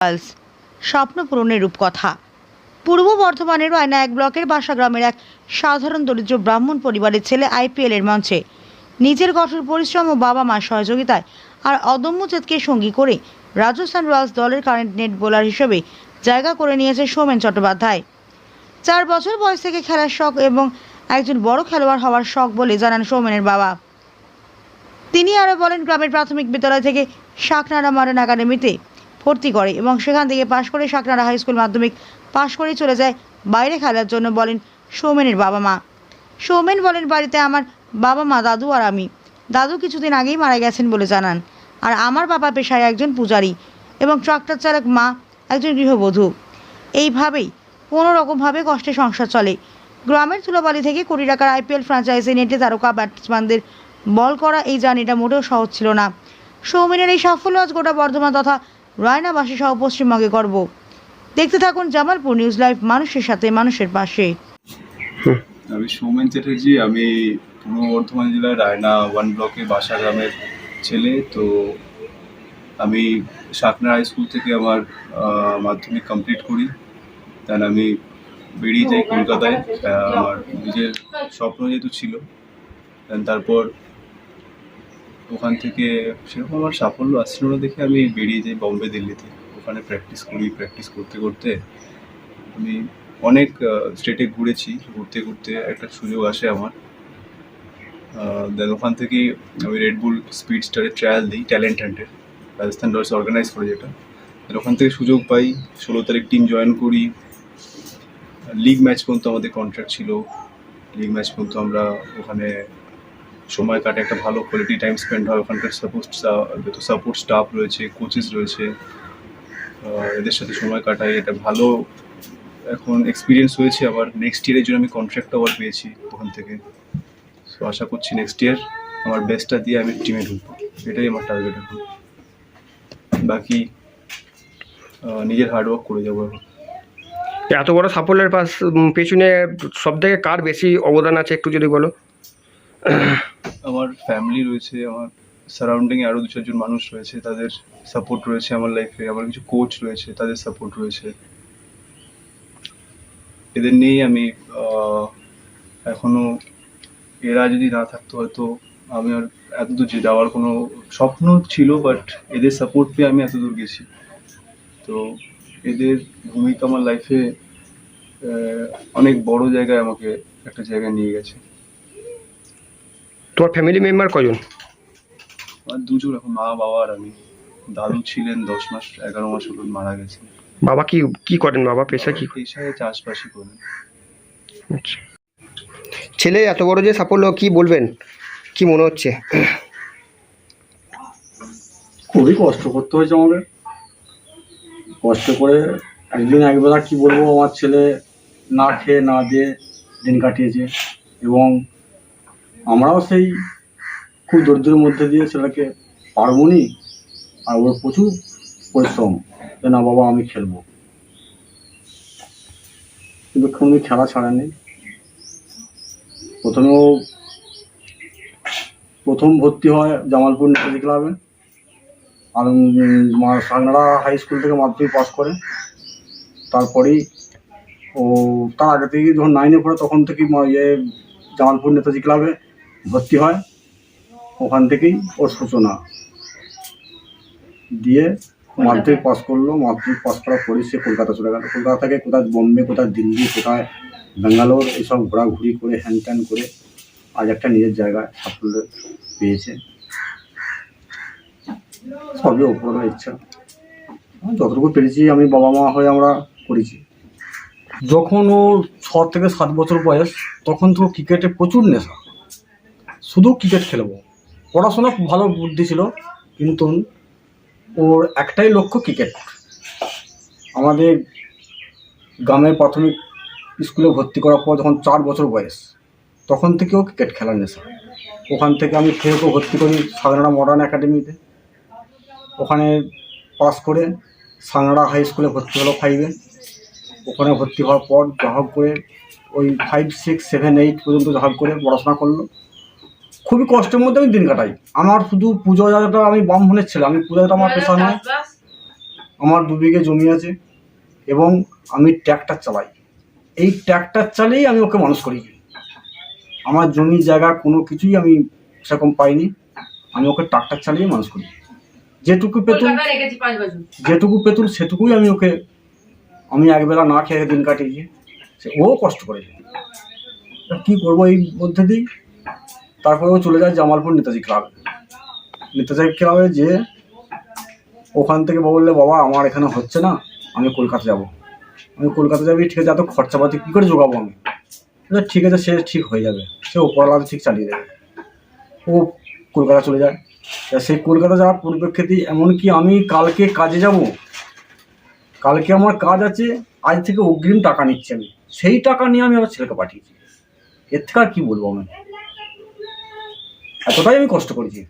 Girls স্বপ্ন পূরণের রূপকথা। পূর্ব বর্ধমানের রায়না এক ব্লকের বাসা গ্রামের এক সাধারণ দরিদ্র ব্রাহ্মণ পরিবারের ছেলে আইপিএল এর মঞ্চে নিজের কঠোর পরিশ্রম ও বাবা মার সহযোগিতায় আর অদম্য জেদকে সঙ্গী করে রাজস্থান রয়্যালস দলের কারেন্ট নেট বোলার হিসেবে জায়গা করে নিয়েছে সৌমেন চট্টোপাধ্যায়। 4 বছর বয়স থেকে খেলার শখ এবং একজন বড় খেলোয়াড় হওয়ার শখ বলে জানান সৌমেনের বাবা। তিনি আরও বলেন, গ্রামের প্রাথমিক বিদ্যালয় থেকে শাকনাড়া মডার্ন একাডেমিতে ভর্তি করে এবং সেখান থেকে পাশ করে শাকনাড়া হাই স্কুল মাধ্যমিক পাশ করে চলে যায় বাইরে খেলার জন্য বলেন সৌমেনের বাবা মা। সৌমেন বলেন, বাড়িতে আমার বাবা মা, দাদু আর আমি। দাদু কিছুদিন আগেই মারা গেছেন বলে জানান। আর আমার বাবা পেশায় একজন পূজারী এবং ট্রাক্টর চালক, মা একজন গৃহবধূ। এইভাবেই কোনো রকমভাবে কষ্টে সংসার চলে। গ্রামের ধুলোবালি থেকে কোটি টাকার আইপিএল ফ্র্যাঞ্চাইজি নেটে তারকা ব্যাটসম্যানদের বল করা এই জার্নিটা মোটেও সহজ ছিল না। সৌমেনের এই সাফল্য আজ গোটা বর্ধমান তথা রায়নাবাসী সহ পশ্চিমবঙ্গে গর্ব। দেখতে থাকুন জামালপুর নিউজ লাইভ, মানুষের সাথে মানুষের পাশে। আমি সৌমেন চ্যাটার্জি। আমি পূর্ব বর্ধমান জেলার রায়না 1 ব্লকের বাসা গ্রামের ছেলে। তো আমি শাকনাড়া হাই স্কুল থেকে আমার মাধ্যমিক কমপ্লিট করি। দেন আমি বেরিয়ে যাই কলকাতায়। আমার নিজের স্বপ্ন যেহেতু ছিল, দেন তারপর ওখান থেকে সেরকম আমার সাফল্য আসছিল না দেখে আমি বেরিয়ে যাই বম্বে, দিল্লিতে। ওখানে প্র্যাকটিস করি। প্র্যাকটিস করতে করতে আমি অনেক স্টেটে ঘুরেছি। ঘুরতে ঘুরতে একটা সুযোগ আসে আমার। দেন ওখান থেকেই আমি রেডবুল স্পিড স্টারে ট্রায়াল দিই, ট্যালেন্ট হান্টের, রাজস্থান রয়্যালস অর্গানাইজ করে যেটা। দেন ওখান থেকে সুযোগ পাই, 16 তারিখ টিম জয়েন করি। লিগ ম্যাচ পর্যন্ত আমাদের কন্ট্রাক্ট ছিল। লিগ ম্যাচ পর্যন্ত আমরা ওখানে সময় কাটে, একটা ভালো কোয়ালিটি টাইম স্পেন্ড হয়। ওখানকার সাপোর্ট স্টাফ রয়েছে, কোচেস রয়েছে, এদের সাথে সময় কাটাই। এটা ভালো এখন এক্সপিরিয়েন্স হয়েছে। আবার নেক্সট ইয়ারের জন্য আমি কন্ট্রাক্ট আবার পেয়েছি ওখান থেকে। সো আশা করছি নেক্সট ইয়ার আমার বেস্টটা দিয়ে আমি টিমে ঢুকবো। এটাই আমার টার্গেট এখন। বাকি নিজের হার্ডওয়ার্ক করে যাবো এখন। এত বড় সাফল্যের পেছনে সব থেকে কার বেশি অবদান আছে একটু যদি বলো? আমার ফ্যামিলি রয়েছে, আমার সারাউন্ডিংয়ে আরও 2-4 জন মানুষ রয়েছে, তাদের সাপোর্ট রয়েছে আমার লাইফে। আমার কিছু কোচ রয়েছে, তাদের সাপোর্ট রয়েছে। এদের নিয়েই আমি এখনও, এরা যদি না থাকতো হয়তো আমি আর এতদূর যাওয়ার কোনো স্বপ্ন ছিল, বাট এদের সাপোর্ট পেয়ে আমি এতদূর গেছি। তো এদের ভূমিকা আমার লাইফে অনেক বড় জায়গায় আমাকে একটা জায়গায় নিয়ে গেছে। তোমার ফ্যামিলি মেম্বার কজন? আমার 2 জন এখন, মা, বাবা আর আমি। দাদু ছিলেন 10 মাস, 11 মাস হলো মারা গেছে। বাবা কি করেন? বাবা পেশা কি? পেশায় চাষবাসই করেন। আচ্ছা, ছেলে এত বড় যে সাফল্য, কি বলবেন, কি মনে হচ্ছে? খুবই কষ্ট করতে হয়েছে আমাদের। কষ্ট করে একদিন একবেলা কি বলবো, আমার ছেলে না খেয়ে না দিয়ে দিন কাটিয়েছে এবং আমরাও সেই খুব দরিদ্রের মধ্যে দিয়ে ছেলেকে পারবো নি। আর ওর প্রচুর পরিশ্রম যে না বাবা আমি খেলবো, কিন্তু কোনো খেলা ছাড়েনি। প্রথম ভর্তি হয় জামালপুর নেতাজি ক্লাবে। আর শাকনাড়া হাই স্কুল থেকে মাধ্যমিক পাস করে। তারপরেই তার আগে থেকেই যখন 9-এ পড়ে তখন থেকেই জামালপুর নেতাজি ক্লাবে ভর্তি হয়। ওখান থেকেই ওর সূচনা দিয়ে মাধ্যমিক পাস করলো। মাধ্যমিক পাস করার পরেই সে কলকাতা চলে গেল। কলকাতা থেকে কোথায় বম্বে, কোথায় দিল্লি, কোথায় ব্যাঙ্গালোর, এইসব ঘোরাঘুরি করে হ্যান ত্যান করে আজ একটা নিজের জায়গায় সাফল্য পেয়েছে। সবই ওপরের ইচ্ছা। যতটুকু পেরেছি আমি বাবা মা হয়ে আমরা করেছি। যখন ও 6 থেকে 7 বছর বয়স, তখন তো ক্রিকেটে প্রচুর নেশা, শুধু ক্রিকেট খেলবো। পড়াশোনা ভালো বুদ্ধি ছিল, কিন্তু ওর একটাই লক্ষ্য ক্রিকেট। আমাদের গ্রামের প্রাথমিক স্কুলে ভর্তি করার পর যখন 4 বছর বয়স, তখন থেকেও ক্রিকেট খেলার নেশা। ওখান থেকে আমি খেয়েও ভর্তি করি শাকনাড়া মডার্ন একাডেমিতে। ওখানে পাস করে শাকনাড়া হাই স্কুলে ভর্তি হলো 5-এ। ওখানে ভর্তি হওয়ার পর যাহোক করে ওই 5, 6, 7, 8 পর্যন্ত যাহোক করে পড়াশোনা করলো। খুবই কষ্টের মধ্যে আমি দিন কাটাই। আমার শুধু পুজোটা, আমি ব্রাহ্মণের ছেলে, আমি পূজাটা আমার পেশা নয়। আমার 2 বিঘে জমি আছে এবং আমি ট্র্যাক্টর চালাই। এই ট্র্যাক্টর চালিয়েই আমি ওকে মানুষ করিয়েছি। আমার জমি জায়গা কোনো কিছুই আমি সেরকম পাইনি, আমি ওকে ট্রাক্টর চালিয়ে মানুষ করি। যেটুকু পেতুল সেটুকুই আমি একবেলা না খেয়ে দিন কাটিয়েছি, ও কষ্ট করেছে। কি করবো এই মধ্যে দিই। তারপরে ও চলে যায় জামালপুর নেতাজি ক্লাবে, যে ওখান থেকে বললে বাবা আমার এখানে হচ্ছে না, আমি কলকাতা যাবো। ঠিক আছে, এত খরচাপাতি কী করে জোগাবো আমি? ঠিক আছে, সে ঠিক হয়ে যাবে, সে ওপরওয়ালা ঠিক চালিয়ে দেবে। ও কলকাতা চলে যায়। সেই কলকাতা যাওয়ার পরিপ্রেক্ষিতে এমনকি আমি কালকে কাজে যাব, কালকে আমার কাজ আছে, আজ থেকে অগ্রিম টাকা নিচ্ছি আমি, সেই টাকা নিয়ে আমি আমার ছেলেকে পাঠিয়েছি। এর থেকে আর কী বলবো, আমি এতটাই আমি কষ্ট করেছি।